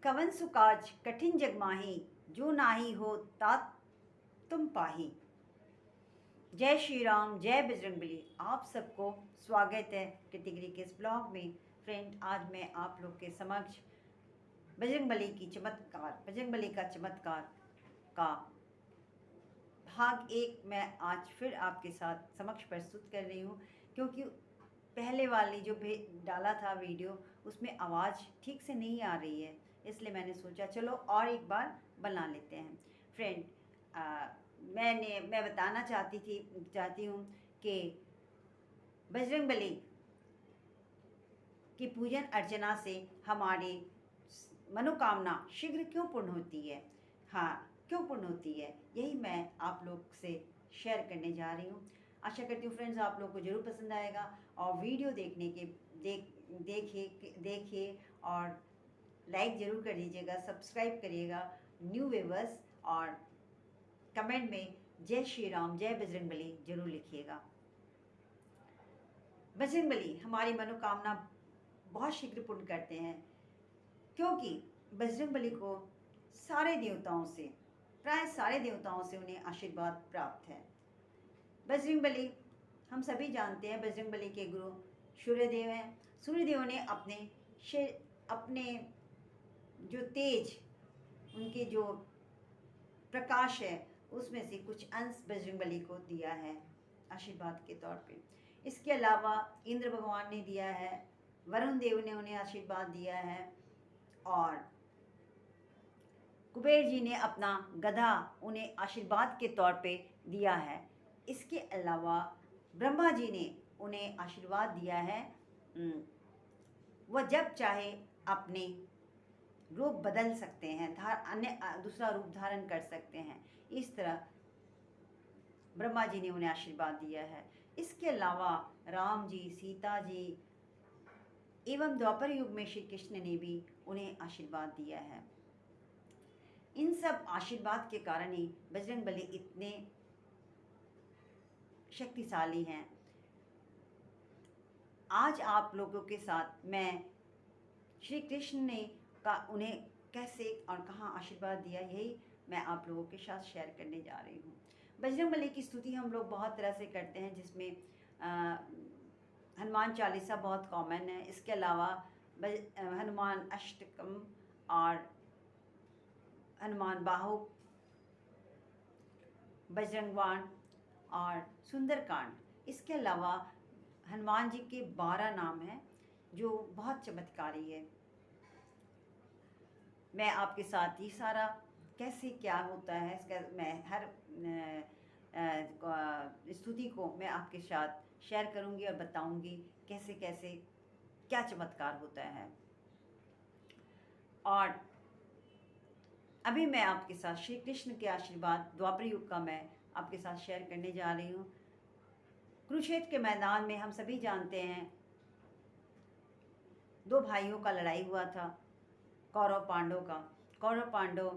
कवन सुकाज कठिन जग माही, जो नाही हो तात तुम पाही। जय श्री राम, जय बजरंगबली। आप सबको स्वागत है कृतिगिरी के इस ब्लॉग में। फ्रेंड, आज मैं आप लोग के समक्ष बजरंगबली का चमत्कार का भाग 1 मैं आज फिर आपके साथ समक्ष प्रस्तुत कर रही हूँ, क्योंकि पहले वाली जो डाला था वीडियो उसमें आवाज़ ठीक से नहीं आ रही है, इसलिए मैंने सोचा चलो और एक बार बना लेते हैं। फ्रेंड, मैं बताना चाहती हूँ कि बजरंगबली की पूजन अर्चना से हमारी मनोकामना शीघ्र क्यों पूर्ण होती है। हाँ, क्यों पूर्ण होती है, यही मैं आप लोग से शेयर करने जा रही हूँ। आशा करती हूँ फ्रेंड्स आप लोग को ज़रूर पसंद आएगा और वीडियो देखिए और लाइक ज़रूर कर दीजिएगा, सब्सक्राइब करिएगा न्यू व्यूअर्स, और कमेंट में जय श्री राम, जय बजरंगबली ज़रूर लिखिएगा। बजरंगबली हमारी मनोकामना बहुत शीघ्र पूर्ण करते हैं, क्योंकि बजरंगबली को प्राय सारे देवताओं से उन्हें आशीर्वाद प्राप्त है। बजरंगबली हम सभी जानते हैं, बजरंगबली के गुरु सूर्यदेव हैं। सूर्यदेव ने अपने जो तेज, उनके जो प्रकाश है उसमें से कुछ अंश बजरंगबली को दिया है आशीर्वाद के तौर पे। इसके अलावा इंद्र भगवान ने दिया है, वरुण देव ने उन्हें आशीर्वाद दिया है, और कुबेर जी ने अपना गधा उन्हें आशीर्वाद के तौर पे दिया है। इसके अलावा ब्रह्मा जी ने उन्हें आशीर्वाद दिया है, वह जब चाहे अपने रूप बदल सकते हैं, दूसरा रूप धारण कर सकते हैं। इस तरह ब्रह्मा जी ने उन्हें आशीर्वाद दिया है। इसके अलावा राम जी, सीता जी एवं द्वापर युग में श्री कृष्ण ने भी उन्हें आशीर्वाद दिया है। इन सब आशीर्वाद के कारण ही बजरंगबली इतने शक्तिशाली हैं। आज आप लोगों के साथ मैं श्री कृष्ण ने उन्हें कैसे और कहाँ आशीर्वाद दिया, यही मैं आप लोगों के साथ शेयर करने जा रही हूँ। बजरंगबली की स्तुति हम लोग बहुत तरह से करते हैं, जिसमें हनुमान चालीसा बहुत कॉमन है। इसके अलावा हनुमान अष्टकम और हनुमान बाहुक, बजरंगबाण और सुंदरकांड। इसके अलावा हनुमान जी के 12 नाम हैं जो बहुत चमत्कारी है। मैं आपके साथ ये सारा कैसे क्या होता है इसका मैं हर स्तुति को मैं आपके साथ शेयर करूंगी और बताऊंगी कैसे कैसे क्या चमत्कार होता है। और अभी मैं आपके साथ श्री कृष्ण के आशीर्वाद द्वापर युग का मैं आपके साथ शेयर करने जा रही हूँ। कुरुक्षेत्र के मैदान में हम सभी जानते हैं 2 भाइयों का लड़ाई हुआ था, कौरव पांडव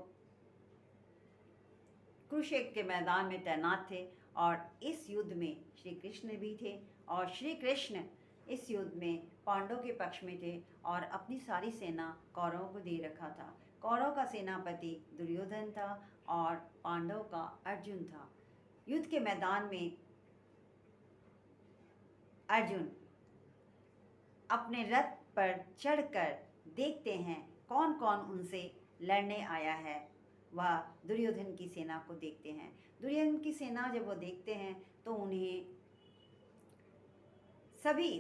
कुरुक्षेत्र के मैदान में तैनात थे, और इस युद्ध में श्री कृष्ण भी थे, और श्री कृष्ण इस युद्ध में पांडव के पक्ष में थे और अपनी सारी सेना कौरवों को दे रखा था। कौरव का सेनापति दुर्योधन था और पांडव का अर्जुन था। युद्ध के मैदान में अर्जुन अपने रथ पर चढ़कर देखते हैं कौन कौन उनसे लड़ने आया है। वह दुर्योधन की सेना को देखते हैं। दुर्योधन की सेना जब वो देखते हैं तो उन्हें सभी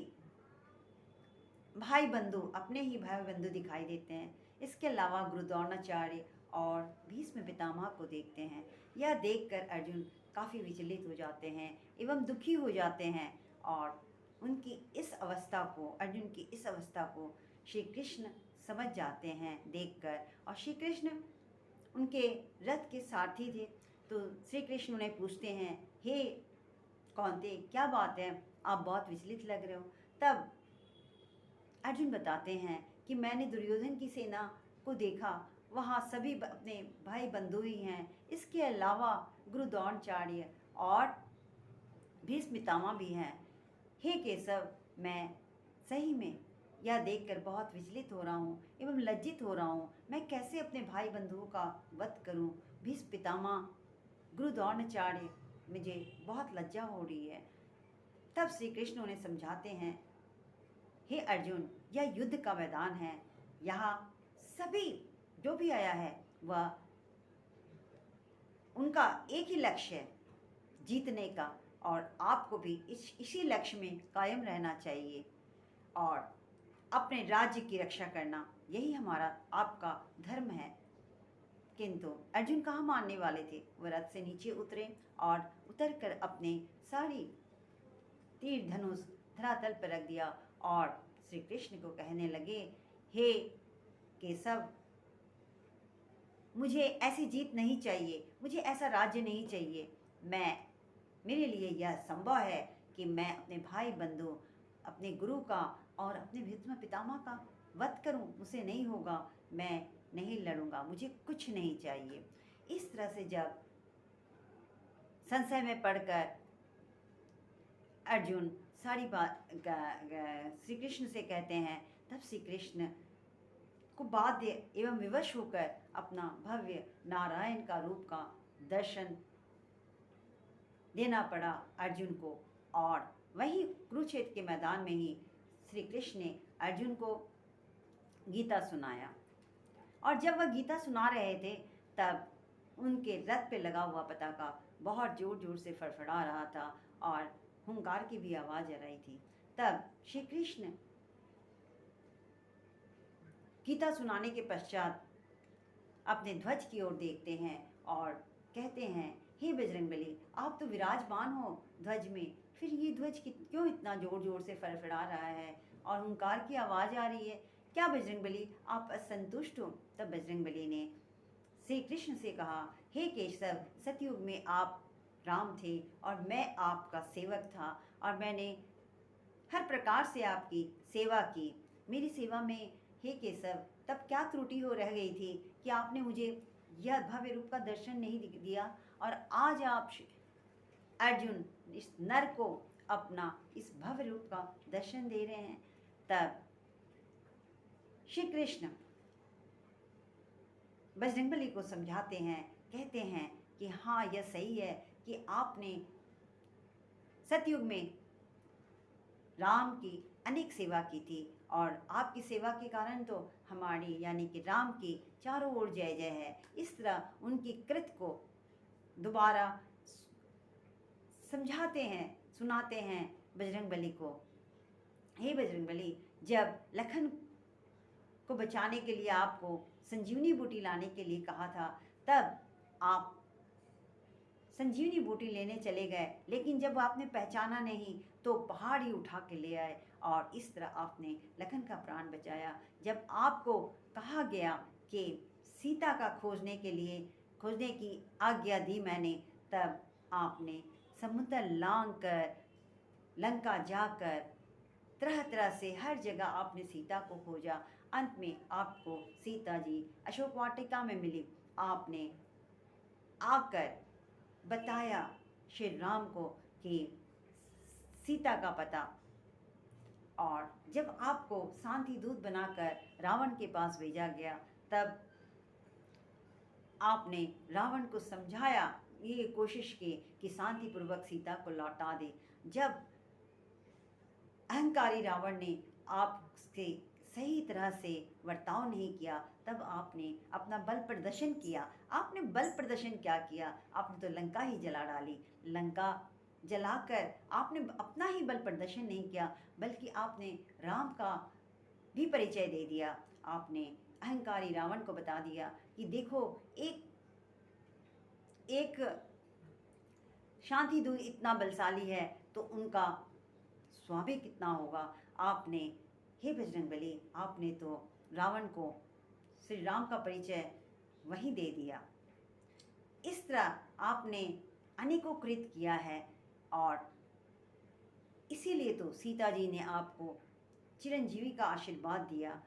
अपने ही भाई बंधु दिखाई देते हैं। इसके अलावा गुरु द्रोणाचार्य और भीष्म पितामह को देखते हैं। यह देखकर अर्जुन काफ़ी विचलित हो जाते हैं एवं दुखी हो जाते हैं, और अर्जुन की इस अवस्था को श्री कृष्ण समझ जाते हैं देखकर। और श्री कृष्ण उनके रथ के सारथी थे, तो श्री कृष्ण उन्हें पूछते हैं, हे कौन्तेय, क्या बात है, आप बहुत विचलित लग रहे हो। तब अर्जुन बताते हैं कि मैंने दुर्योधन की सेना को देखा, वहाँ सभी अपने भाई बंधु ही हैं। इसके अलावा गुरु द्रोणाचार्य और भीष्म पितामह भी हैं। हे केशव, मैं सही में यह देखकर बहुत विचलित हो रहा हूँ एवं लज्जित हो रहा हूँ। मैं कैसे अपने भाई बंधुओं का वध करूँ? भीष्म पितामह, गुरु द्रोणाचार्य, मुझे बहुत लज्जा हो रही है। तब श्री कृष्ण उन्हें समझाते हैं, हे अर्जुन, यह युद्ध का मैदान है। यहाँ सभी जो भी आया है वह उनका एक ही लक्ष्य है, जीतने का, और आपको भी इसी लक्ष्य में कायम रहना चाहिए और अपने राज्य की रक्षा करना, यही हमारा आपका धर्म है। किंतु अर्जुन कहाँ मानने वाले थे। वह रथ से नीचे उतरे और उतरकर अपने सारी तीर धनुष धरातल पर रख दिया और श्री कृष्ण को कहने लगे, हे केशव, मुझे ऐसी जीत नहीं चाहिए, मुझे ऐसा राज्य नहीं चाहिए। मेरे लिए यह संभव है कि मैं अपने भाई बंधु, अपने गुरु का और अपने भीष्म पितामह का वध करूं। मुझसे नहीं होगा, मैं नहीं लड़ूंगा, मुझे कुछ नहीं चाहिए। इस तरह से जब संशय में पड़कर अर्जुन सारी बात श्री कृष्ण से कहते हैं, तब श्री कृष्ण को बाध्य एवं विवश होकर अपना भव्य नारायण का रूप का दर्शन देना पड़ा अर्जुन को। और वहीं कुरुक्षेत्र के मैदान में ही श्री कृष्ण ने अर्जुन को गीता सुनाया। और जब वह गीता सुना रहे थे तब उनके रथ पे लगा हुआ पताका बहुत जोर जोर से फड़फड़ा रहा था और हुंकार की भी आवाज़ आ रही थी। तब श्री कृष्ण गीता सुनाने के पश्चात अपने ध्वज की ओर देखते हैं और कहते हैं, हे बजरंगबली, आप तो विराजमान हो ध्वज में, फिर ये ध्वज क्यों इतना जोर जोर से फड़फड़ा रहा है और हुंकार की आवाज़ आ रही है? क्या बजरंगबली आप असंतुष्ट हो? तब बजरंगबली ने श्री कृष्ण से कहा, हे केशव, सतयुग में आप राम थे और मैं आपका सेवक था और मैंने हर प्रकार से आपकी सेवा की। मेरी सेवा में, हे केशव, तब क्या त्रुटि हो रह गई थी कि आपने मुझे यह भव्य रूप का दर्शन नहीं दिया और आज आप अर्जुन इस नर को अपना इस भव्य रूप का दर्शन दे रहे हैं। तब श्री कृष्ण बजरंगबली को समझाते हैं, कहते हैं कि हाँ, यह सही है कि आपने सतयुग में राम की अनेक सेवा की थी और आपकी सेवा के कारण तो हमारी यानी कि राम की चारों ओर जय जय है। इस तरह उनकी कृत को दोबारा समझाते हैं, सुनाते हैं बजरंगबली को। हे बजरंगबली, जब लखन को बचाने के लिए आपको संजीवनी बूटी लाने के लिए कहा था, तब आप संजीवनी बूटी लेने चले गए, लेकिन जब आपने पहचाना नहीं तो पहाड़ ही उठा के ले आए और इस तरह आपने लखन का प्राण बचाया। जब आपको कहा गया कि सीता का खोजने की आज्ञा दी मैंने, तब आपने समुद्र लांघ कर लंका जाकर तरह तरह से हर जगह आपने सीता को खोजा। अंत में आपको सीता जी अशोक वाटिका में मिली। आपने आकर बताया श्री राम को कि सीता का पता, और जब आपको शांति दूत बनाकर रावण के पास भेजा गया, तब आपने रावण को समझाया, ये कोशिश की कि शांतिपूर्वक सीता को लौटा दे। जब अहंकारी रावण ने आपसे सही तरह से वर्ताव नहीं किया, तब आपने अपना बल प्रदर्शन किया। आपने बल प्रदर्शन क्या किया? आपने तो लंका ही जला डाली। लंका जलाकर आपने अपना ही बल प्रदर्शन नहीं किया, बल्कि आपने राम का भी परिचय दे दिया। आपने अहंकारी रावण को बता दिया कि देखो, एक शांति दूत इतना बलशाली है तो उनका स्वाभाविक कितना होगा। आपने, हे बजरंगबली, आपने तो रावण को श्री राम का परिचय वहीं दे दिया। इस तरह आपने अनेकों कृत किया है और इसीलिए तो सीता जी ने आपको चिरंजीवी का आशीर्वाद दिया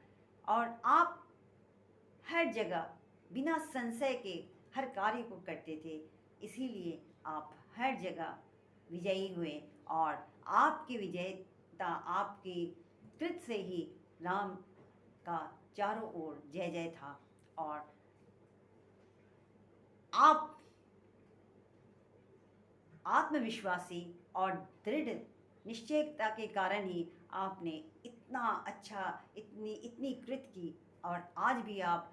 और आप हर जगह बिना संशय के हर कार्य को करते थे। इसीलिए आप हर जगह विजयी हुए और आपकी विजयता आपकी कृत से ही राम का चारों ओर जय जय था। और आप आत्मविश्वासी और दृढ़ निश्चयता के कारण ही आपने इतना अच्छा, इतनी इतनी कृत की, और आज भी आप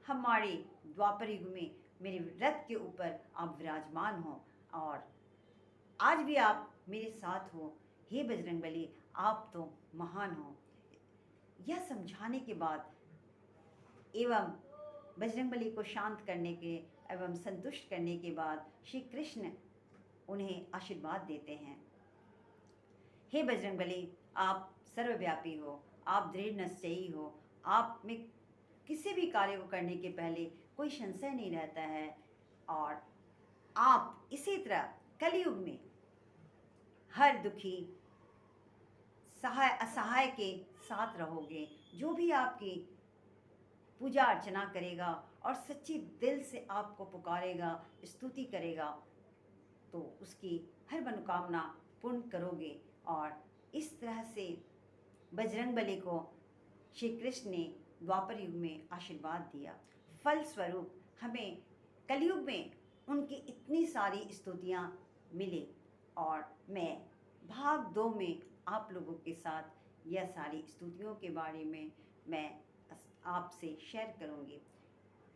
हमारे द्वापर युग में मेरे रथ के ऊपर आप विराजमान हो, और आज भी आप मेरे साथ हो। हे बजरंगबली, आप तो महान हो। यह समझाने के बाद एवं बजरंगबली को शांत करने के एवं संतुष्ट करने के बाद श्री कृष्ण उन्हें आशीर्वाद देते हैं। हे बजरंगबली, आप सर्वव्यापी हो, आप दृढ़ निश्चयी हो, आप में किसी भी कार्य को करने के पहले कोई संशय नहीं रहता है, और आप इसी तरह कलयुग में हर दुखी सहाय असहाय के साथ रहोगे। जो भी आपकी पूजा अर्चना करेगा और सच्ची दिल से आपको पुकारेगा, स्तुति करेगा, तो उसकी हर मनोकामना पूर्ण करोगे। और इस तरह से बजरंगबली को श्री कृष्ण ने द्वापर युग में आशीर्वाद दिया। फलस्वरूप हमें कलयुग में उनकी इतनी सारी स्तुतियाँ मिली, और मैं भाग 2 में आप लोगों के साथ यह सारी स्तुतियों के बारे में मैं आपसे शेयर करूँगी।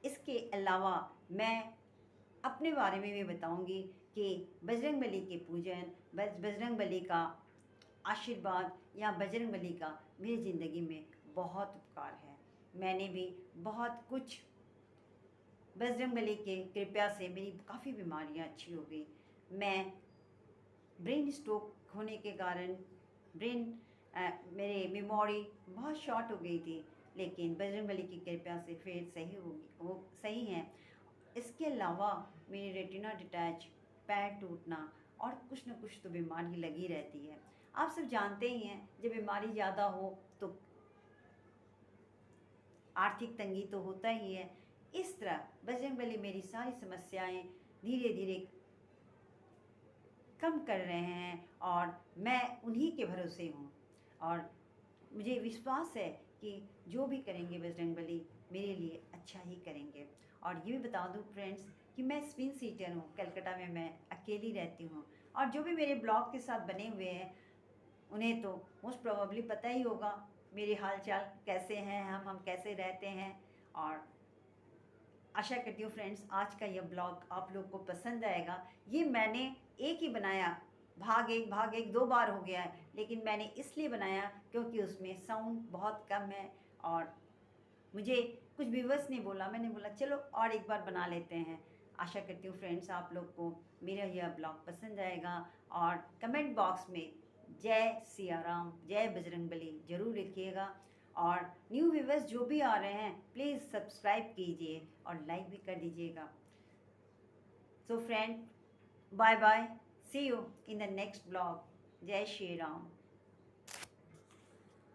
इसके अलावा मैं अपने बारे में भी बताऊँगी कि बजरंगबली के पूजन, बजरंगबली का आशीर्वाद या बजरंगबली का मेरी ज़िंदगी में बहुत उपकार है। मैंने भी बहुत कुछ बजरंगबली के कृपया से मेरी काफ़ी बीमारियां अच्छी हो गई। मैं ब्रेन स्ट्रोक होने के कारण मेरे मेमोरी बहुत शॉर्ट हो गई थी, लेकिन बजरंगबली की कृपया से फिर सही हो सही हैं। इसके अलावा मेरी रेटिना डिटैच, पैर टूटना और कुछ न कुछ तो बीमारी लगी रहती है। आप सब जानते ही हैं, जब बीमारी ज़्यादा हो तो आर्थिक तंगी तो होता ही है। इस तरह बजरंगबली मेरी सारी समस्याएं धीरे धीरे कम कर रहे हैं, और मैं उन्हीं के भरोसे हूँ। और मुझे विश्वास है कि जो भी करेंगे बजरंगबली मेरे लिए अच्छा ही करेंगे। और ये भी बता दूँ फ्रेंड्स कि मैं स्पिन सीटर हूँ, कलकत्ता में मैं अकेली रहती हूँ, और जो भी मेरे ब्लॉग के साथ बने हुए हैं उन्हें तो मोस्ट प्रोबेबली पता ही होगा मेरे हालचाल कैसे हैं, हम कैसे रहते हैं। और आशा करती हूँ फ्रेंड्स आज का यह ब्लॉग आप लोग को पसंद आएगा। ये मैंने एक ही बनाया, भाग एक 2 बार हो गया है, लेकिन मैंने इसलिए बनाया क्योंकि उसमें साउंड बहुत कम है, और मुझे कुछ व्यूअर्स ने बोला, मैंने बोला चलो और एक बार बना लेते हैं। आशा करती हूँ फ्रेंड्स आप लोग को मेरा यह ब्लॉग पसंद आएगा, और कमेंट बॉक्स में जय सिया राम, जय बजरंगबली ज़रूर लिखिएगा। और न्यू व्यूअर्स जो भी आ रहे हैं प्लीज़ सब्सक्राइब कीजिए और लाइक भी कर दीजिएगा। So friend, bye bye, see you in the next blog. जय श्री राम।